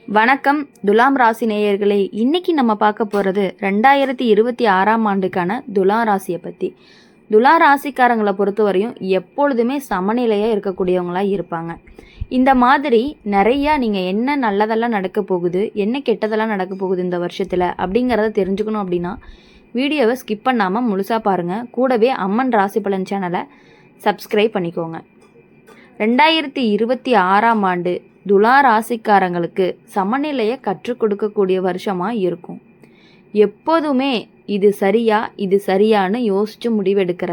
வணக்கம் துலாம் ராசி நேயர்களே. இன்னைக்கு நம்ம பார்க்க போகிறது 2026ஆம் ஆண்டுக்கான துலாம் ராசியை பற்றி. துலாம் ராசிக்காரங்களை பொறுத்தவரையும் எப்பொழுதுமே சமநிலையாக இருக்கக்கூடியவங்களாக இருப்பாங்க. இந்த மாதிரி நிறையா நீங்கள் என்ன நல்லதெல்லாம் நடக்க போகுது, என்ன கெட்டதெல்லாம் நடக்க போகுது இந்த வருஷத்தில் அப்படிங்கிறத தெரிஞ்சுக்கணும் அப்படின்னா வீடியோவை ஸ்கிப் பண்ணாமல் முழுசாக பாருங்கள். கூடவே அம்மன் ராசி பலன் சேனலை சப்ஸ்கிரைப் பண்ணிக்கோங்க. 2026ஆம் ஆண்டு துலா ராசிக்காரங்களுக்கு சமநிலையை கற்றுக் கொடுக்கக்கூடிய வருஷமாக இருக்கும். எப்போதுமே இது சரியா இது சரியான்னு யோசித்து முடிவெடுக்கிற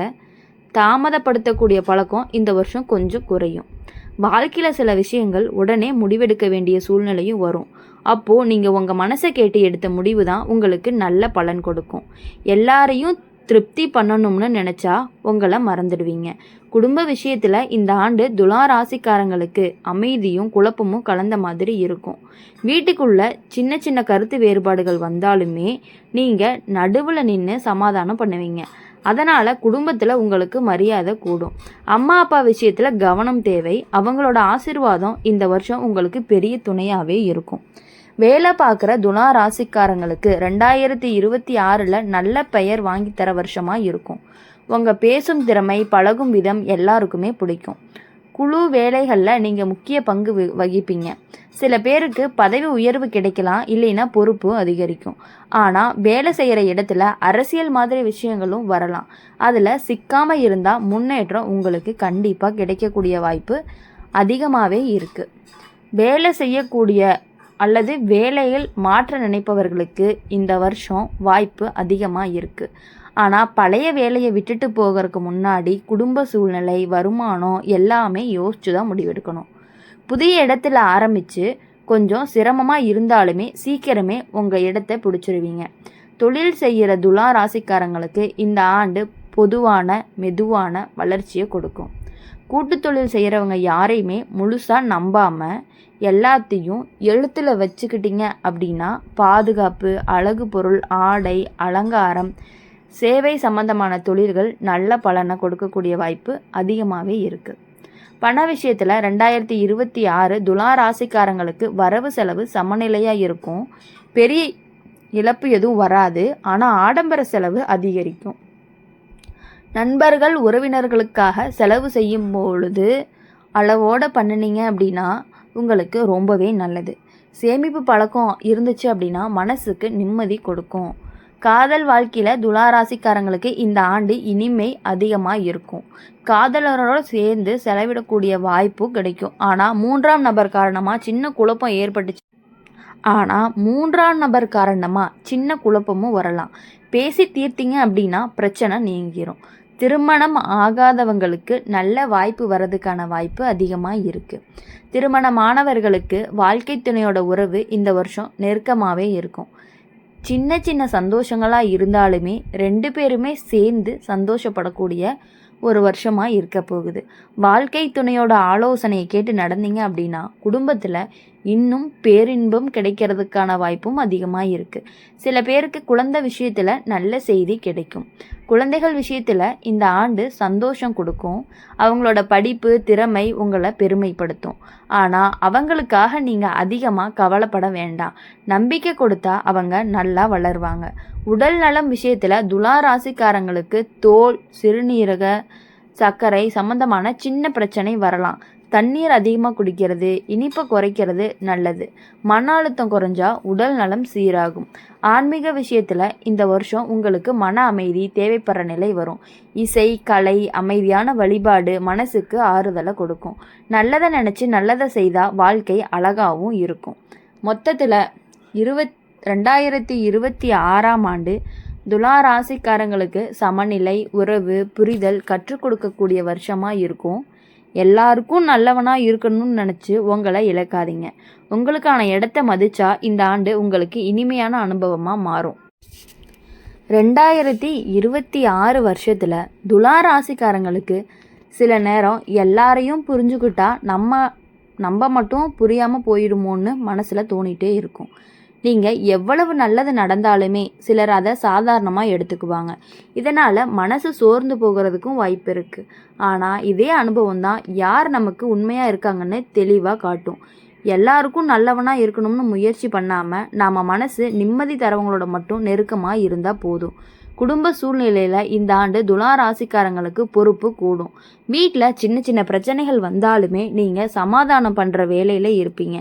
தாமதப்படுத்தக்கூடிய பழக்கம் இந்த வருஷம் கொஞ்சம் குறையும். வாழ்க்கையில் சில விஷயங்கள் உடனே முடிவெடுக்க வேண்டிய சூழ்நிலையும் வரும். அப்போது நீங்கள் உங்கள் மனசை கேட்டு எடுத்த முடிவு தான் உங்களுக்கு நல்ல பலன் கொடுக்கும். எல்லாரையும் திருப்தி பண்ணணும்னு நினச்சா உங்களை மறந்துடுவீங்க. குடும்ப விஷயத்தில் இந்த ஆண்டு துலா ராசிக்காரங்களுக்கு அமைதியும் குழப்பமும் கலந்த மாதிரி இருக்கும். வீட்டுக்குள்ள சின்ன சின்ன கருத்து வேறுபாடுகள் வந்தாலுமே நீங்கள் நடுவில் நின்று சமாதானம் பண்ணுவீங்க. அதனால் குடும்பத்தில் உங்களுக்கு மரியாதை கூடும். அம்மா அப்பா விஷயத்தில் கவனம் தேவை. அவங்களோட ஆசீர்வாதம் இந்த வருஷம் உங்களுக்கு பெரிய துணையாகவே இருக்கும். வேலை பார்க்குற துலா ராசிக்காரங்களுக்கு 2026 நல்ல பெயர் வாங்கி தர வருஷமாக இருக்கும். உங்கள் பேசும் திறமை, பழகும் விதம் எல்லாருக்குமே பிடிக்கும். குழு வேலைகளில் நீங்கள் முக்கிய பங்கு வகிப்பீங்க. சில பேருக்கு பதவி உயர்வு கிடைக்கலாம், இல்லைன்னா பொறுப்பு அதிகரிக்கும். ஆனால் வேலை செய்கிற இடத்துல அரசியல் மாதிரி விஷயங்களும் வரலாம். அதில் சிக்காமல் இருந்தால் முன்னேற்றம் உங்களுக்கு கண்டிப்பாக கிடைக்கக்கூடிய வாய்ப்பு அதிகமாகவே இருக்குது. வேலை செய்யக்கூடிய அல்லது வேலையில் மாற்ற நினைப்பவர்களுக்கு இந்த வருஷம் வாய்ப்பு அதிகமாக இருக்குது. ஆனால் பழைய வேலையை விட்டுட்டு போகிறதுக்கு முன்னாடி குடும்ப சூழ்நிலை, வருமானம் எல்லாமே யோசித்து தான் முடிவெடுக்கணும். புதிய இடத்துல ஆரம்பித்து கொஞ்சம் சிரமமாக இருந்தாலுமே சீக்கிரமே உங்கள் இடத்த பிடிச்சிருவீங்க. தொழில் செய்கிற துலா ராசிக்காரங்களுக்கு இந்த ஆண்டு மெதுவான வளர்ச்சியை கொடுக்கும். கூட்டு தொழில் செய்கிறவங்க யாரையுமே முழுசாக நம்பாமல் எல்லாத்தையும் எழுத்தில் வச்சுக்கிட்டீங்க அப்படின்னா பாதுகாப்பு, அழகு பொருள், ஆடை, அலங்காரம், சேவை சம்பந்தமான தொழில்கள் நல்ல பலனை கொடுக்கக்கூடிய வாய்ப்பு அதிகமாகவே இருக்குது. பண விஷயத்தில் 2026 துலா ராசிக்காரங்களுக்கு வரவு செலவு சமநிலையாக இருக்கும். பெரிய இழப்பு எதுவும் வராது. ஆனால் ஆடம்பர செலவு அதிகரிக்கும். நண்பர்கள் உறவினர்களுக்காக செலவு செய்யும் பொழுது அளவோடு பண்ணினீங்க அப்படின்னா உங்களுக்கு ரொம்பவே நல்லது. சேமிப்பு பழக்கம் இருந்துச்சு அப்படின்னா மனசுக்கு நிம்மதி கொடுக்கும். காதல் வாழ்க்கையில் துலா ராசிக்காரங்களுக்கு இந்த ஆண்டு இனிமை அதிகமாக இருக்கும். காதலரோடு சேர்ந்து செலவிடக்கூடிய வாய்ப்பு கிடைக்கும். ஆனால் மூன்றாம் நபர் காரணமாக சின்ன குழப்பமும் வரலாம். பேசி தீர்த்தீங்க அப்படின்னா பிரச்சனை நீங்கிரும். திருமணம் ஆகாதவங்களுக்கு நல்ல வாய்ப்பு வர்றதுக்கான வாய்ப்பு அதிகமாக இருக்குது. திருமணமானவர்களுக்கு வாழ்க்கை துணையோட உறவு இந்த வருஷம் நெருக்கமாகவே இருக்கும். சின்ன சின்ன சந்தோஷங்களாக இருந்தாலுமே 2 பேருமே சேர்ந்து சந்தோஷப்படக்கூடிய ஒரு வருஷமாக இருக்க போகுது. வாழ்க்கை துணையோட ஆலோசனையை கேட்டு நடந்தீங்க அப்படின்னா குடும்பத்தில் இன்னும் பேரின்பம் கிடைக்கிறதுக்கான வாய்ப்பும் அதிகமாக இருக்குது. சில பேருக்கு குழந்தை விஷயத்தில் நல்ல செய்தி கிடைக்கும். குழந்தைகள் விஷயத்தில் இந்த ஆண்டு சந்தோஷம் கொடுக்கும். அவங்களோட படிப்பு, திறமை உங்களை பெருமைப்படுத்தும். ஆனால் அவங்களுக்காக நீங்கள் அதிகமாக கவலைப்பட வேண்டாம். நம்பிக்கை கொடுத்தா அவங்க நல்லா வளருவாங்க. உடல் நலம் விஷயத்தில் துலா ராசிக்காரங்களுக்கு தோல், சிறுநீரக, சர்க்கரை சம்பந்தமான சின்ன பிரச்சனை வரலாம். தண்ணீர் அதிகமாக குடிக்கிறது, இனிப்பை குறைக்கிறது நல்லது. மன அழுத்தம் குறைஞ்சா உடல் நலம் சீராகும். ஆன்மீக விஷயத்தில் இந்த வருஷம் உங்களுக்கு மன அமைதி தேவைப்படுற நிலை வரும். இசை, கலை, அமைதியான வழிபாடு மனசுக்கு ஆறுதலை கொடுக்கும். நல்லதை நினச்சி நல்லதை செய்தால் வாழ்க்கை அழகாகவும் இருக்கும். மொத்தத்தில் 2026ஆம் ஆண்டு துலா ராசிக்காரங்களுக்கு சமநிலை, உறவு, புரிதல் கற்றுக் கொடுக்கக்கூடிய வருஷமாக இருக்கும். எல்லாருக்கும் நல்லவனாக இருக்கணும்னு நினச்சி உங்களை இழக்காதீங்க. உங்களுக்கான இடத்த மதிச்சா இந்த ஆண்டு உங்களுக்கு இனிமையான அனுபவமாக மாறும். 2026 வருஷத்தில் துலா ராசிக்காரங்களுக்கு சில நேரம் எல்லாரையும் புரிஞ்சுக்கிட்டா நம்ம மட்டும் புரியாமல் போயிடுமோன்னு மனசில் தோணிகிட்டே இருக்கும். நீங்கள் எவ்வளவு நல்லது நடந்தாலுமே சிலர் அதை சாதாரணமாக எடுத்துக்குவாங்க. இதனால் மனசு சோர்ந்து போகிறதுக்கும் வாய்ப்பு இருக்குது. ஆனால் இதே அனுபவம் தான் யார் நமக்கு உண்மையாக இருக்காங்கன்னு தெளிவாக காட்டும். எல்லாருக்கும் நல்லவனாக இருக்கணும்னு முயற்சி பண்ணாமல் நாம் மனசு நிம்மதி தரவங்களோட மட்டும் நெருக்கமாக இருந்தால் போதும். குடும்ப சூழ்நிலையில் இந்த ஆண்டு துலா ராசிக்காரங்களுக்கு பொறுப்பு கூடும். வீட்டில் சின்ன சின்ன பிரச்சனைகள் வந்தாலுமே நீங்கள் சமாதானம் பண்ணுற வேலையில் இருப்பீங்க.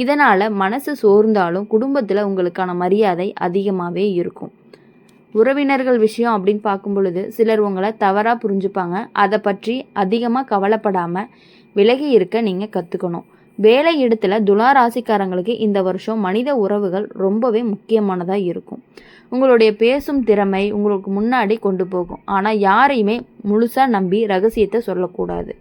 இதனால் மனசு சோர்ந்தாலும் குடும்பத்தில் உங்களுக்கான மரியாதை அதிகமாகவே இருக்கும். உறவினர்கள் விஷயம் அப்படின்னு பார்க்கும் பொழுது சிலர் உங்களை தவறாக புரிஞ்சுப்பாங்க. அதை பற்றி அதிகமாக கவலைப்படாமல் விலகி இருக்க நீங்கள் கற்றுக்கணும். வேலை இடத்துல துலா ராசிக்காரங்களுக்கு இந்த வருஷம் மனித உறவுகள் ரொம்பவே முக்கியமானதாக இருக்கும். உங்களுடைய பேசும் திறமை உங்களுக்கு முன்னாடி கொண்டு போகும். ஆனால் யாரையுமே முழுசாக நம்பி ரகசியத்தை சொல்லக்கூடாது.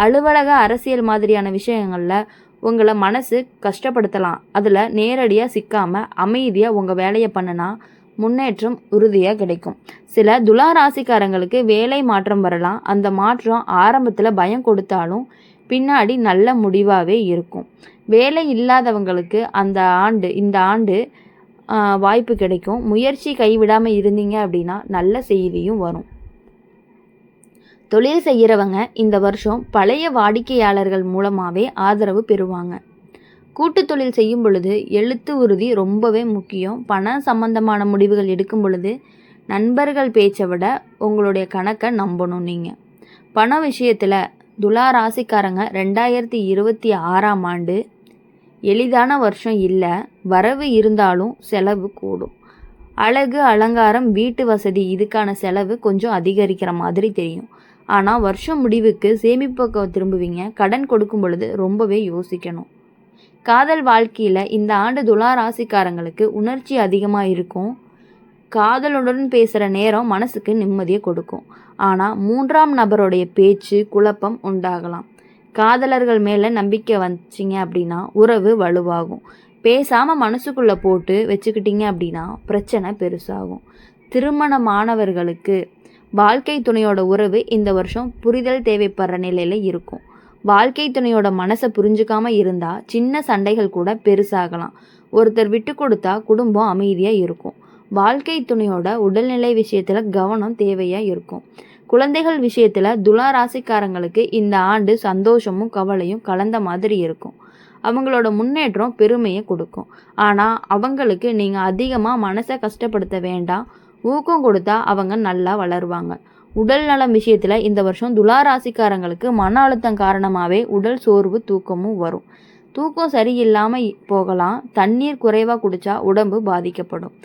அலுவலக அரசியல் மாதிரியான விஷயங்களில் உங்களை மனசு கஷ்டப்படுத்தலாம். அதில் நேரடியாக சிக்காமல் அமைதியாக உங்கள் வேலையை பண்ணினா முன்னேற்றம் உறுதியாக கிடைக்கும். சில துலா ராசிக்காரங்களுக்கு வேலை மாற்றம் வரலாம். அந்த மாற்றம் ஆரம்பத்தில் பயம் கொடுத்தாலும் பின்னாடி நல்ல முடிவாகவே இருக்கும். வேலை இல்லாதவங்களுக்கு இந்த ஆண்டு வாய்ப்பு கிடைக்கும். முயற்சி கைவிடாமல் இருந்தீங்க அப்படின்னா நல்ல செய்தியும் வரும். தொழில் செய்கிறவங்க இந்த வருஷம் பழைய வாடிக்கையாளர்கள் மூலமாகவே ஆதரவு பெறுவாங்க. கூட்டு தொழில் செய்யும் பொழுது எழுத்து உறுதி ரொம்பவே முக்கியம். பண சம்பந்தமான முடிவுகள் எடுக்கும் பொழுது நண்பர்கள் பேச்சை விட உங்களுடைய கணக்கை நம்பணும். நீங்கள் பண விஷயத்தில் துலா ராசிக்காரங்க 2026ஆம் ஆண்டு எளிதான வருஷம் இல்லை. வரவு இருந்தாலும் செலவு கூடும். அழகு அலங்காரம் வீட்டு வசதி இதுக்கான செலவு கொஞ்சம் அதிகரிக்கிற மாதிரி தெரியும். ஆனால் வருஷம் முடிவுக்கு சேமிப்புக்கு திரும்புவீங்க. கடன் கொடுக்கும் பொழுது ரொம்பவே யோசிக்கணும். காதல் வாழ்க்கையில் இந்த ஆண்டு துலா ராசிக்காரங்களுக்கு உணர்ச்சி அதிகமாக இருக்கும். காதலுடன் பேசுகிற நேரம் மனசுக்கு நிம்மதியை கொடுக்கும். ஆனால் 3ஆம் நபருடைய பேச்சு குழப்பம் உண்டாகலாம். காதலர்கள் மேலே நம்பிக்கை வச்சிங்க அப்படின்னா உறவு வலுவாகும். பேசாமல் மனசுக்குள்ளே போட்டு வச்சுக்கிட்டீங்க அப்படின்னா பிரச்சனை பெருசாகும். திருமணமானவர்களுக்கு வாழ்க்கை துணையோட உறவு இந்த வருஷம் புரிதல் தேவைப்படுற நிலையில் இருக்கும். வாழ்க்கை துணையோட மனசை புரிஞ்சுக்காம இருந்தால் சின்ன சண்டைகள் கூட பெருசாகலாம். ஒருத்தர் விட்டு கொடுத்தா குடும்பம் அமைதியாக இருக்கும். வாழ்க்கை துணையோட உடல்நிலை விஷயத்தில் கவனம் தேவையாக இருக்கும். குழந்தைகள் விஷயத்தில் துலா ராசிக்காரங்களுக்கு இந்த ஆண்டு சந்தோஷமும் கவலையும் கலந்த மாதிரி இருக்கும். அவங்களோட முன்னேற்றம் பெருமையை கொடுக்கும். ஆனால் அவங்களுக்கு நீங்கள் அதிகமாக மனசை கஷ்டப்படுத்த வேண்டாம். ஊக்கம் கொடுத்தா அவங்க நல்லா வளருவாங்க. உடல் நலம் விஷயத்தில் இந்த வருஷம் துலா ராசிக்காரங்களுக்கு மன அழுத்தம் காரணமாகவே உடல் சோர்வு தூக்கமும் வரும். தூக்கம் சரியில்லாமல் போகலாம். தண்ணீர் குறைவாக குடித்தா உடம்பு பாதிக்கப்படும்.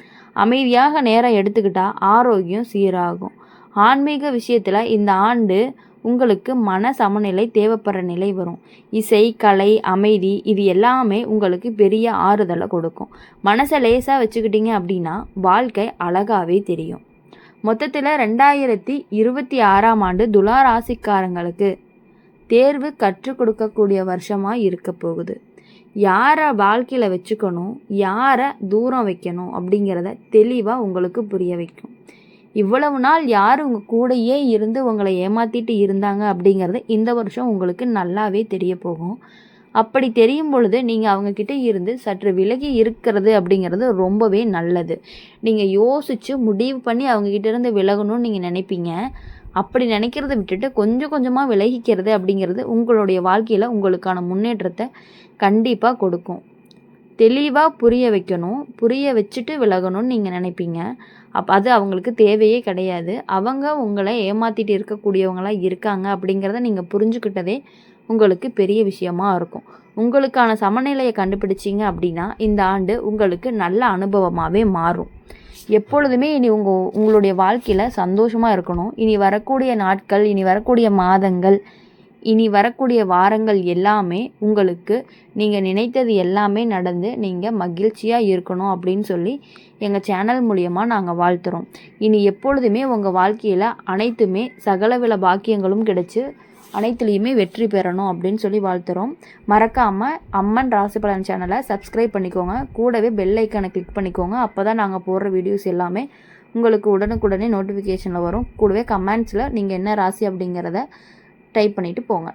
அமைதியாக நேரம் எடுத்துக்கிட்டா ஆரோக்கியம் சீராகும். ஆன்மீக விஷயத்தில் இந்த ஆண்டு உங்களுக்கு மன சமநிலை தேவைப்படுற நிலை வரும். இசை, கலை, அமைதி இது எல்லாமே உங்களுக்கு பெரிய ஆறுதலை கொடுக்கும். மனசை லேசாக வச்சுக்கிட்டீங்க அப்படின்னா வாழ்க்கை அழகாகவே தெரியும். மொத்தத்தில் 2026ஆம் ஆண்டு துலா ராசிக்காரங்களுக்கு தேர்வு கற்றுக் கொடுக்கக்கூடிய வருஷமாக இருக்க போகுது. யாரை வாழ்க்கையில் வச்சுக்கணும், யாரை தூரம் வைக்கணும் அப்படிங்கிறத தெளிவாக உங்களுக்கு புரிய வைக்கும். இவ்வளவு நாள் யார் உங்கள் கூடையே இருந்து உங்களை ஏமாற்றிட்டு இருந்தாங்க அப்படிங்கிறது இந்த வருஷம் உங்களுக்கு நல்லாவே தெரிய போகும். அப்படி தெரியும் பொழுது நீங்கள் அவங்கக்கிட்ட இருந்து சற்று விலகி இருக்கிறது அப்படிங்கிறது ரொம்பவே நல்லது. நீங்கள் யோசித்து முடிவு பண்ணி அவங்கக்கிட்ட இருந்து விலகணும்னு நீங்கள் நினைப்பீங்க. அப்படி நினைக்கிறத விட்டுட்டு கொஞ்சம் கொஞ்சமாக விலகிக்கிறது அப்படிங்கிறது உங்களுடைய வாழ்க்கையில் உங்களுக்கான முன்னேற்றத்தை கண்டிப்பாக கொடுக்கும். தெளிவாக புரிய வைக்கணும், புரிய வச்சுட்டு விலகணும்னு நீங்கள் நினைப்பீங்க. அது அவங்களுக்கு தேவையே கிடையாது. அவங்க உங்களை ஏமாற்றிட்டு இருக்கக்கூடியவங்களாக இருக்காங்க அப்படிங்கிறத நீங்கள் புரிஞ்சுக்கிட்டதே உங்களுக்கு பெரிய விஷயமா இருக்கும். உங்களுக்கான சமநிலையை கண்டுபிடிச்சிங்க அப்படின்னா இந்த ஆண்டு உங்களுக்கு நல்ல அனுபவமாகவே மாறும். எப்பொழுதுமே இனி உங்களுடைய வாழ்க்கையில் சந்தோஷமாக இருக்கணும். இனி வரக்கூடிய நாட்கள், இனி வரக்கூடிய மாதங்கள், இனி வரக்கூடிய வாரங்கள் எல்லாமே உங்களுக்கு நீங்கள் நினைத்தது எல்லாமே நடந்து நீங்கள் மகிழ்ச்சியாக இருக்கணும் அப்படின்னு சொல்லி எங்கள் சேனல் மூலியமாக நாங்கள் வாழ்த்துறோம். இனி எப்பொழுதுமே உங்கள் வாழ்க்கையில் அனைத்துமே சகலவில பாக்கியங்களும் கிடைச்சி அனைத்துலேயுமே வெற்றி பெறணும் அப்படின்னு சொல்லி வாழ்த்துறோம். மறக்காமல் அம்மன் ராசி பலன் சேனலை சப்ஸ்கிரைப் பண்ணிக்கோங்க. கூடவே பெல் ஐக்கானை கிளிக் பண்ணிக்கோங்க. அப்போ தான் நாங்கள் போடுற வீடியோஸ் எல்லாமே உங்களுக்கு உடனுக்குடனே நோட்டிஃபிகேஷனில் வரும். கூடவே கமெண்ட்ஸில் நீங்கள் என்ன ராசி அப்படிங்கிறத டைப் பண்ணிவிட்டு போங்க.